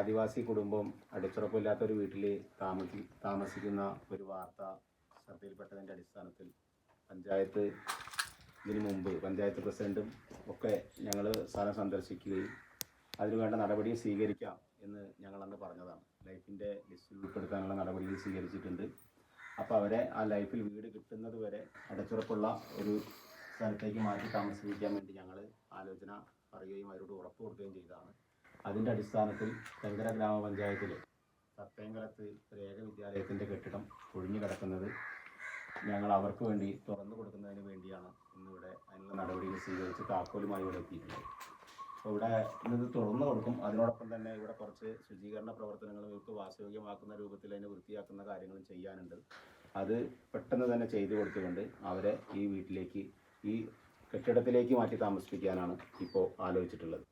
ആദിവാസി കുടുംബം അടിച്ചുറപ്പില്ലാത്തൊരു വീട്ടിൽ താമസിക്കുന്ന ഒരു വാർത്ത ശ്രദ്ധയിൽപ്പെട്ടതിൻ്റെ അടിസ്ഥാനത്തിൽ പഞ്ചായത്ത് ഇതിനു മുമ്പ് പഞ്ചായത്ത് പ്രസിഡൻറ്റും ഒക്കെ ഞങ്ങൾ സ്ഥലം സന്ദർശിക്കുകയും അതിനുവേണ്ട നടപടി സ്വീകരിക്കാം എന്ന് ഞങ്ങളന്ന് പറഞ്ഞതാണ്. ലൈഫിൻ്റെ ലിസ്റ്റിൽ ഉൾപ്പെടുത്താനുള്ള നടപടികൾ സ്വീകരിച്ചിട്ടുണ്ട്. അപ്പോൾ അവരെ ആ ലൈഫിൽ വീട് കിട്ടുന്നത് വരെ അടച്ചുറപ്പുള്ള ഒരു സ്ഥലത്തേക്ക് മാറ്റി താമസിപ്പിക്കാൻ വേണ്ടി ഞങ്ങൾ ആലോചന പറയുകയും അവരോട് ഉറപ്പ് കൊടുക്കുകയും ചെയ്തതാണ്. അതിൻ്റെ അടിസ്ഥാനത്തിൽ തെങ്കര ഗ്രാമപഞ്ചായത്തിൽ സത്തേങ്കലത്ത് ഒരു വിദ്യാലയത്തിൻ്റെ കെട്ടിടം ഒഴിഞ്ഞു കിടക്കുന്നത് ഞങ്ങൾ അവർക്ക് വേണ്ടി തുറന്നു കൊടുക്കുന്നതിന് വേണ്ടിയാണ് ഇന്നിവിടെ അതിനുള്ള നടപടികൾ സ്വീകരിച്ച് താക്കോലുമായി ഇവിടെ എത്തിയിട്ടുള്ളത്. അപ്പോൾ ഇവിടെ ഇന്നത് തുറന്നു കൊടുക്കും. അതിനോടൊപ്പം തന്നെ ഇവിടെ കുറച്ച് ശുചീകരണ പ്രവർത്തനങ്ങളും ഇവർക്ക് വാസയോഗ്യമാക്കുന്ന രൂപത്തിൽ അതിനെ വൃത്തിയാക്കുന്ന കാര്യങ്ങളും ചെയ്യാനുണ്ട്. അത് പെട്ടെന്ന് തന്നെ ചെയ്തു കൊടുത്തുകൊണ്ട് അവരെ ഈ വീട്ടിലേക്ക് ഈ കെട്ടിടത്തിലേക്ക് മാറ്റി താമസിപ്പിക്കാനാണ് ഇപ്പോൾ ആലോചിച്ചിട്ടുള്ളത്.